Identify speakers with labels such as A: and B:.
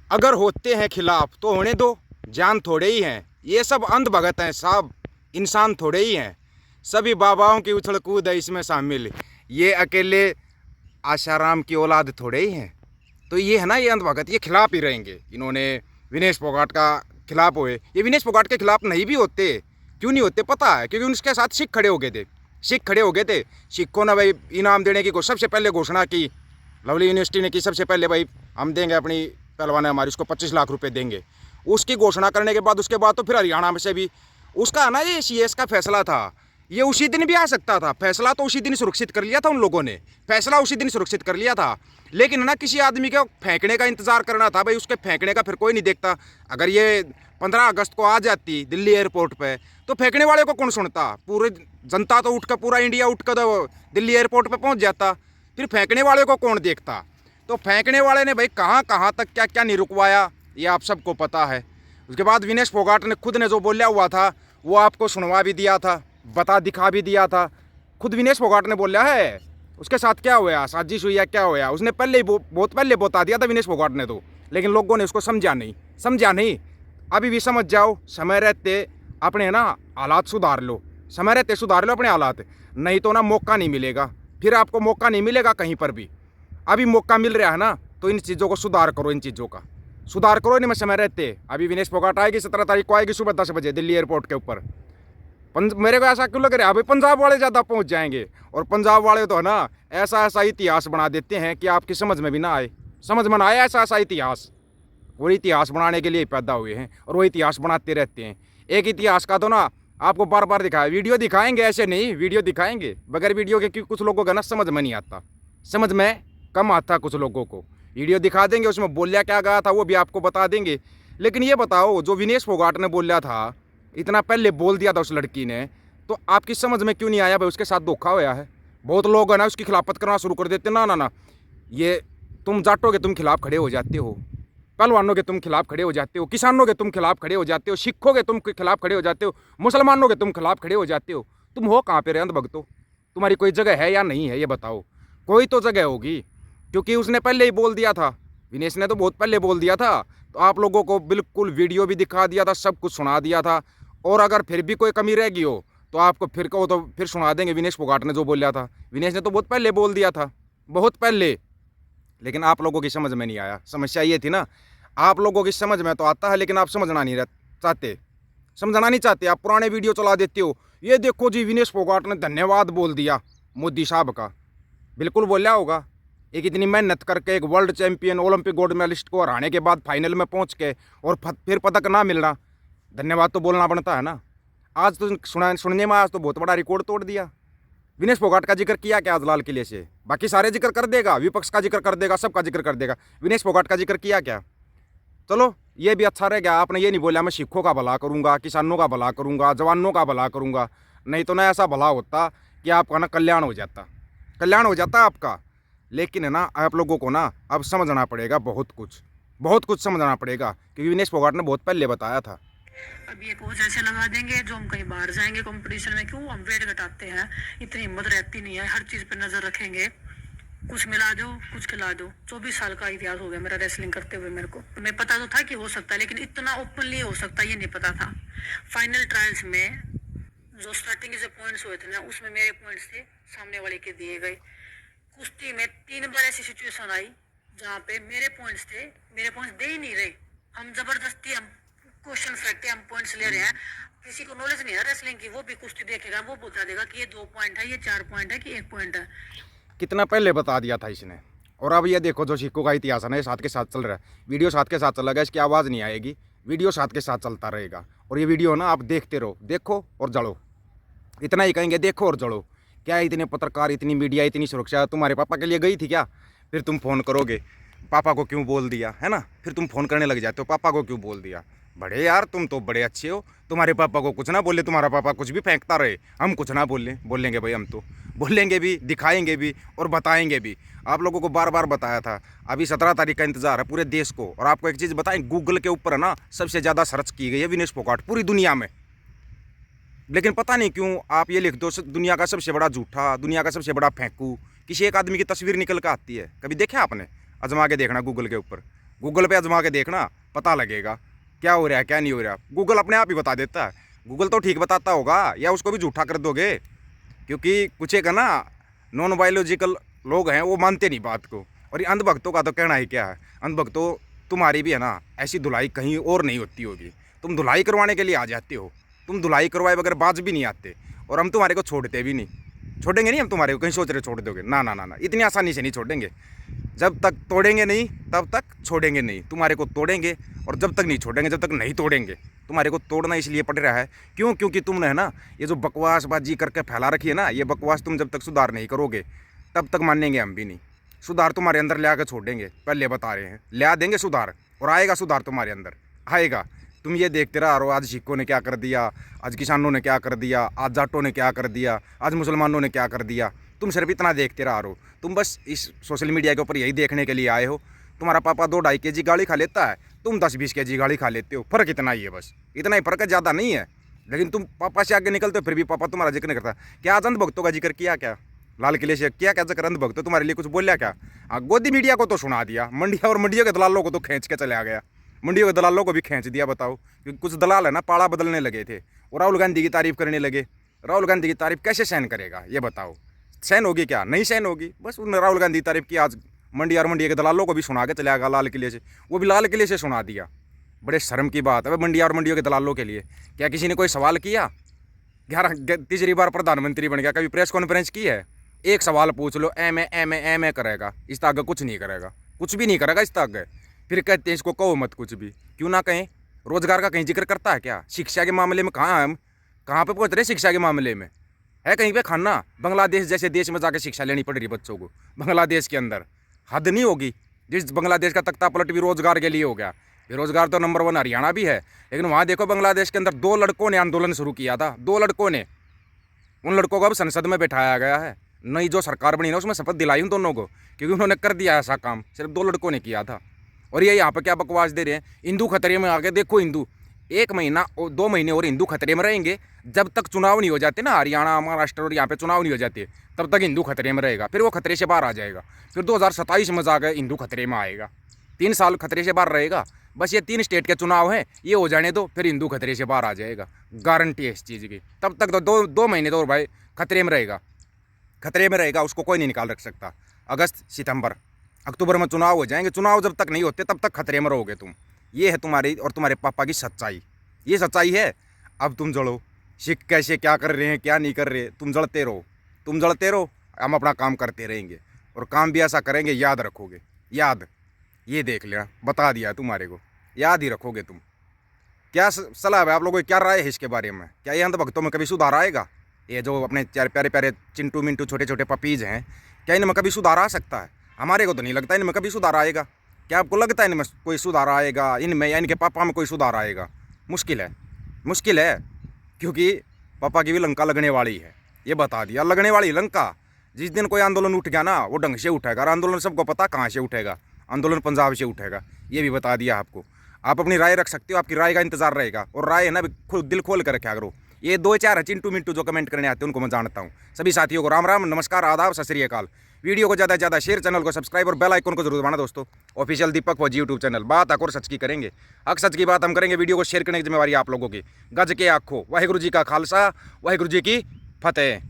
A: अगर होते हैं खिलाफ तो होने दो, जान थोड़े ही हैं। ये सब अंध भगत हैं साहब, इंसान थोड़े ही हैं। सभी बाबाओं की उछल कूद है इसमें शामिल। ये अकेले आशाराम की औलाद थोड़े ही हैं। तो ये है ना, ये अंध भगत, ये खिलाफ ही रहेंगे। इन्होंने विनेश फोगाट का खिलाफ हुए। ये विनेश फोगाट के खिलाफ नहीं भी होते। क्यों नहीं होते पता है? क्योंकि उनके साथ सिख खड़े हो गए थे। सिख खड़े हो गए थे। सिखों ने भाई इनाम देने की सबसे पहले घोषणा की। लवली यूनिवर्सिटी ने की सबसे पहले, भाई हम देंगे, अपनी पहलवान है हमारी, उसको 25 लाख रुपए देंगे। उसकी घोषणा करने के बाद उसके बाद तो फिर हरियाणा में से भी उसका है ना, ये सीएस का फैसला था, ये उसी दिन भी आ सकता था। फैसला तो उसी दिन सुरक्षित कर लिया था उन लोगों ने, फैसला उसी दिन सुरक्षित कर लिया था। लेकिन ना किसी आदमी के फेंकने का इंतजार करना था। भाई उसके फेंकने का फिर कोई नहीं देखता। अगर ये 15 अगस्त को आ जाती दिल्ली एयरपोर्ट पे तो फेंकने वाले को कौन सुनता? पूरी जनता तो उठकर, पूरा इंडिया उठकर तो दिल्ली एयरपोर्ट पे पहुंच जाता। फिर फेंकने वाले को कौन देखता? तो फेंकने वाले ने भाई कहाँ कहाँ तक क्या क्या नहीं रुकवाया, ये आप सबको पता है। उसके बाद विनेश फोगाट ने खुद ने जो बोला हुआ था वो आपको सुनवा भी दिया था, बता दिखा भी दिया था। खुद विनेश फोगाट ने बोला है। उसके साथ क्या हुआ, साजिश हुई या क्या हुआ, उसने पहले ही बहुत पहले बता दिया था विनेश फोगाट ने तो। लेकिन लोगों ने उसको समझा नहीं। अभी भी समझ जाओ, समय रहते अपने ना हालात सुधार लो, समय रहते सुधार लो अपने हालात, नहीं तो ना मौका नहीं मिलेगा। फिर आपको मौका नहीं मिलेगा कहीं पर भी। अभी मौका मिल रहा है ना, तो इन चीज़ों को सुधार करो, इन चीज़ों का सुधार करो इनमें समय रहते। अभी विनेश फोगाट आएगी 17 तारीख को, आएगी सुबह 10 बजे दिल्ली एयरपोर्ट के ऊपर। मेरे को ऐसा क्यों लग रहा है अभी पंजाब वाले ज़्यादा पहुंच जाएंगे। और पंजाब वाले तो है ना ऐसा ऐसा इतिहास बना देते हैं कि आपकी समझ में भी ना आए, समझ में ना आए ऐसा ऐसा इतिहास। वो इतिहास बनाने के लिए पैदा हुए हैं और वो इतिहास बनाते रहते हैं। एक इतिहास का तो ना आपको बार बार दिखाया, वीडियो दिखाएंगे, ऐसे नहीं वीडियो दिखाएंगे। बगैर वीडियो के कुछ लोगों का ना समझ में नहीं आता, समझ में कम आता कुछ लोगों को। वीडियो दिखा देंगे, उसमें बोलिया क्या गया था वो भी आपको बता देंगे। लेकिन ये बताओ, जो विनेश फोगाट ने बोलिया था, इतना पहले बोल दिया था उस लड़की ने, तो आपकी समझ में क्यों नहीं आया? भाई उसके साथ धोखा हुआ है। बहुत लोग है ना उसकी खिलाफत करना शुरू कर देते। ना ना ना, ये तुम जाटों के तुम खिलाफ खड़े हो जाते हो, पहलवानों के तुम खिलाफ खड़े हो जाते हो, किसानों के तुम खिलाफ खड़े हो जाते हो, सिखों के तुम खिलाफ खड़े हो जाते हो, मुसलमानों के तुम खिलाफ खड़े हो जाते हो। तुम हो कहाँ पे रे अंध भक्तों? तुम्हारी कोई जगह है या नहीं है ये बताओ? कोई तो जगह होगी, क्योंकि उसने पहले ही बोल दिया था। विनेश ने तो बहुत पहले बोल दिया था, तो आप लोगों को बिल्कुल वीडियो भी दिखा दिया था, सब कुछ सुना दिया था। और अगर फिर भी कोई कमी रह गई हो तो आपको फिर कहो तो फिर सुना देंगे विनेश फोगाट ने जो बोला था। विनेश ने तो बहुत पहले बोल दिया था, बहुत पहले। लेकिन आप लोगों की समझ में नहीं आया। समस्या ये थी ना, आप लोगों की समझ में तो आता है लेकिन आप समझना नहीं चाहते, समझना नहीं चाहते। आप पुराने वीडियो चला देते हो। ये देखो जी, विनेश फोगाट ने धन्यवाद बोल दिया मोदी साहब का। बिल्कुल बोला होगा। एक इतनी मेहनत करके एक world champion, Olympic gold medalist को हराने के बाद फाइनल में पहुंच के और फिर पदक ना मिलना, धन्यवाद तो बोलना बनता है ना। आज तो सुनने में आज तो बहुत बड़ा रिकॉर्ड तोड़ दिया। विनेश फोगाट का जिक्र किया क्या आज लाल किले से? बाकी सारे जिक्र कर देगा, विपक्ष का जिक्र कर देगा, सबका जिक्र कर देगा। विनेश फोगाट का जिक्र किया क्या? चलो ये भी अच्छा रह गया, आपने ये नहीं बोला मैं सिखों का भला करूंगा, किसानों का भला करूंगा, जवानों का भला करूंगा। नहीं तो ना ऐसा भला होता कि आपका ना कल्याण हो जाता आपका। लेकिन है ना, आप लोगों को ना अब समझना पड़ेगा, बहुत कुछ समझना पड़ेगा, क्योंकि विनेश फोगाट ने बहुत पहले बताया था।
B: अब ये कोच ऐसे लगा देंगे जो हम कहीं बाहर जाएंगे कंपटीशन में, क्यों हम वेट घटाते हैं, इतनी हिम्मत रहती नहीं है, हर चीज पे नजर रखेंगे, कुछ मिला दो कुछ खिला दो। 24 साल का इतिहास हो गया मेरा रेसलिंग करते हुए। मेरे को मैं पता तो था कि हो सकता है, लेकिन इतना ओपनली हो सकता है ये नहीं पता था। फाइनल ट्रायल्स में जो स्टार्टिंग के पॉइंट्स हुए थे ना, उसमें मेरे पॉइंट्स थे, सामने वाले के दिए गए। कुश्ती में 3 बार ऐसी सिचुएशन आई जहाँ पे मेरे पॉइंट्स दे ही नहीं रहे। हम जबरदस्ती हम क्वेश्चन रखते हैं, हम पॉइंट्स ले रहे हैं। किसी को नॉलेज नहीं है रेसलिंग की, वो भी कुश्ती देखेगा, वो बता देगा कि ये 2 पॉइंट है, ये 4 पॉइंट है कि 1 पॉइंट है।
A: कितना पहले बता दिया था इसने। और अब ये देखो, जो सिखों का इतिहास है ना, ये साथ के साथ चल रहा है। वीडियो साथ के साथ चल रहा है, इसकी आवाज़ नहीं आएगी, वीडियो साथ के साथ चलता रहेगा। और ये वीडियो ना आप देखते रहो, देखो और जड़ो, इतना ही कहेंगे, देखो और जड़ो। क्या इतने पत्रकार, इतनी मीडिया, इतनी सुरक्षा तुम्हारे पापा के लिए गई थी क्या? फिर तुम फ़ोन करोगे, पापा को क्यों बोल दिया, है ना? फिर तुम फ़ोन करने लग जाते हो, पापा को क्यों बोल दिया। बड़े यार, तुम तो बड़े अच्छे हो, तुम्हारे पापा को कुछ ना बोले, तुम्हारा पापा कुछ भी फेंकता रहे, हम कुछ ना बोलेंगे भाई, हम तो बोलेंगे भी, दिखाएंगे भी और बताएंगे भी। आप लोगों को बार बार बताया था। अभी 17 तारीख का इंतजार है पूरे देश को। और आपको एक चीज़ बताएं, गूगल के ऊपर है ना सबसे ज़्यादा सर्च की गई है विनेश फोगाट पूरी दुनिया में। लेकिन पता नहीं क्यों आप ये लिख दो, दुनिया का सबसे बड़ा झूठा, दुनिया का सबसे बड़ा फेंकू, किसी एक आदमी की तस्वीर निकल कर आती है। कभी देखा आपने? आजमा के देखना गूगल के ऊपर, गूगल पे आजमा के देखना, पता लगेगा क्या हो रहा है क्या नहीं हो रहा। गूगल अपने आप ही बता देता है। गूगल तो ठीक बताता होगा, या उसको भी झूठा कर दोगे? क्योंकि कुछ एक है ना, नॉन बायोलॉजिकल लोग हैं, वो मानते नहीं बात को। और ये अंधभक्तों का तो कहना ही क्या है। अंधभक्तों, तुम्हारी भी है ना ऐसी धुलाई कहीं और नहीं होती होगी। तुम धुलाई करवाने के लिए आ जाते हो। तुम धुलाई करवाए बगैर बाज भी नहीं आते, और हम तुम्हारे को छोड़ते भी नहीं। छोड़ेंगे नहीं हम तुम्हारे को, कहीं सोच रहे छोड़ दोगे? ना ना ना ना, इतनी आसानी से नहीं छोड़ेंगे। जब तक तोड़ेंगे नहीं तब तक छोड़ेंगे नहीं। तुम्हारे को तोड़ेंगे, और जब तक नहीं छोड़ेंगे, जब तक नहीं तोड़ेंगे। तुम्हारे को तोड़ना इसलिए पड़ रहा है क्यों? क्योंकि तुमने है ना ये जो बकवासबाजी करके फैला रखी है ना, ये बकवास तुम जब तक सुधार नहीं करोगे तब तक मानेंगे हम भी नहीं। सुधार तुम्हारे अंदर ले आकर छोड़ेंगे, पहले बता रहे हैं, ले आ देंगे सुधार, और आएगा सुधार तुम्हारे अंदर आएगा। तुम ये देखते रहो, आज सिखों ने क्या कर दिया, आज किसानों ने क्या कर दिया, आज जाटों ने क्या कर दिया, आज मुसलमानों ने क्या कर दिया। तुम सिर्फ इतना देखते रह रहो। तुम बस इस सोशल मीडिया के ऊपर यही देखने के लिए आए हो। तुम्हारा पापा 2-2.5 kg गाड़ी खा लेता है, तुम 10-20 kg गाड़ी खा लेते हो। फ़र्क इतना ही है, बस इतना ही फ़र्क है, ज़्यादा नहीं है। लेकिन तुम पापा से आगे निकलते हो, फिर भी पापा तुम्हारा जिक्र नहीं करता। क्या आज अंधभक्तों का जिक्र किया? क्या लाल किले से क्या क्या जिक्र अंधभक्तों तुम्हारे लिए कुछ बोलिया क्या? हाँ, गोदी मीडिया को तो सुना दिया, मंडिया और मंडियों के दलालों को तो खींच के चले आ गया। मंडियों के दलालों को भी खींच दिया। बताओ, क्योंकि कुछ दलाल है ना पाड़ा बदलने लगे थे, और राहुल गांधी की तारीफ करने लगे। राहुल गांधी की तारीफ कैसे सहन करेगा ये बताओ? सहन होगी क्या? नहीं सहन होगी। बस उन्होंने राहुल गांधी की तारीफ की, आज मंडिया और मंडिया के दलालों को भी सुना के चले आएगा लाल किले से। वो भी लाल किले से सुना दिया। बड़े शर्म की बात है मंडिया और मंडियों के दलालों के लिए। क्या किसी ने कोई सवाल किया? 11 तीसरी बार प्रधानमंत्री बन गया, कभी प्रेस कॉन्फ्रेंस की है? एक सवाल पूछ लो, एम ए करेगा, इस आगे कुछ नहीं करेगा, कुछ भी नहीं करेगा इस आगे। फिर कहते हैं इसको कहो मत कुछ भी, क्यों ना कहें? रोजगार का कहीं जिक्र करता है क्या? शिक्षा के मामले में कहाँ हम कहाँ पे पहुँच रहे? शिक्षा के मामले में है कहीं पे खाना? बांग्लादेश जैसे देश में जाके शिक्षा लेनी पड़ रही बच्चों को, बांग्लादेश के अंदर। हद नहीं होगी? जिस बांग्लादेश का तख्ता पलट भी रोजगार के लिए हो गया। बेरोजगार तो नंबर 1 हरियाणा भी है, लेकिन वहाँ देखो बांग्लादेश के अंदर 2 लड़कों ने आंदोलन शुरू किया था। 2 लड़कों ने, उन लड़कों को अब संसद में बैठाया गया है। नई जो सरकार बनी ना उसमें शपथ दिलाई उन दोनों को, क्योंकि उन्होंने कर दिया ऐसा काम। सिर्फ 2 लड़कों ने किया था। और ये यहाँ पर क्या बकवास दे रहे हैं, हिंदू खतरे में आके देखो। हिंदू 1 महीना और 2 महीने और हिंदू खतरे में रहेंगे। जब तक चुनाव नहीं हो जाते ना, हरियाणा महाराष्ट्र और यहाँ पे चुनाव नहीं हो जाते, तब तक हिंदू खतरे में रहेगा। फिर वो खतरे से बाहर आ जाएगा। फिर 2027 में जाकर हिंदू खतरे में आएगा। 3 साल खतरे से बाहर रहेगा। बस ये 3 स्टेट के चुनाव हैं, ये हो जाने दो, फिर हिंदू खतरे से बाहर आ जाएगा। गारंटी है इस चीज़ की। तब तक तो 2 महीने तो और भाई खतरे में रहेगा, खतरे में रहेगा। उसको कोई नहीं निकाल रख सकता। अगस्त, सितंबर, अक्टूबर में चुनाव हो जाएंगे। चुनाव जब तक नहीं होते तब तक खतरे में रहोगे तुम। ये है तुम्हारी और तुम्हारे पापा की सच्चाई। ये सच्चाई है। अब तुम जड़ो, सिख कैसे क्या कर रहे हैं क्या नहीं कर रहे, तुम जड़ते रहो, तुम जड़ते रहो। हम अपना काम करते रहेंगे, और काम भी ऐसा करेंगे, याद रखोगे। याद, ये देख लिया, बता दिया तुम्हारे को, याद ही रखोगे तुम। क्या सलाह है आप लोगों की, क्या राय है इसके बारे में? क्या ये अंधभक्तों में कभी सुधार आएगा? ये जो अपने प्यारे प्यारे चिंटू मिंटू छोटे छोटे पपीज हैं, क्या इनमें कभी सुधार आ सकता है? हमारे को तो नहीं लगता इनमें कभी सुधार आएगा। क्या आपको लगता है इनमें कोई सुधार आएगा? इनमें या इनके पापा में कोई सुधार आएगा? मुश्किल है, मुश्किल है। क्योंकि पापा की भी लंका लगने वाली है, ये बता दिया। लगने वाली लंका। जिस दिन कोई आंदोलन उठ गया ना, वो ढंग से उठेगा। और आंदोलन सबको पता कहाँ से उठेगा। आंदोलन पंजाब से उठेगा, ये भी बता दिया आपको। आप अपनी राय रख सकते हो, आपकी राय का इंतजार रहेगा। और राय है ना, खुद दिल खोल कर रखा करो। ये 2-4 है चिंटू मिंटू जो कमेंट करने आते हैं, उनको मैं जानता हूँ। सभी साथियों को राम राम, नमस्कार, आदाब, सत श्री अकाल। वीडियो को ज़्यादा से ज़्यादा शेयर, चैनल को सब्सक्राइब और बेल आइकन को जरूर दबाना दोस्तों। ऑफिशियल दीपक फौजी यूट्यूब चैनल। बात आखो सच की करेंगे, हक सच की बात हम करेंगे। वीडियो को शेयर करने की जिम्मेवारी आप लोगों की। गज के आखो। वाहिगुरु जी का खालसा, वाहिगुरु जी की फतेह।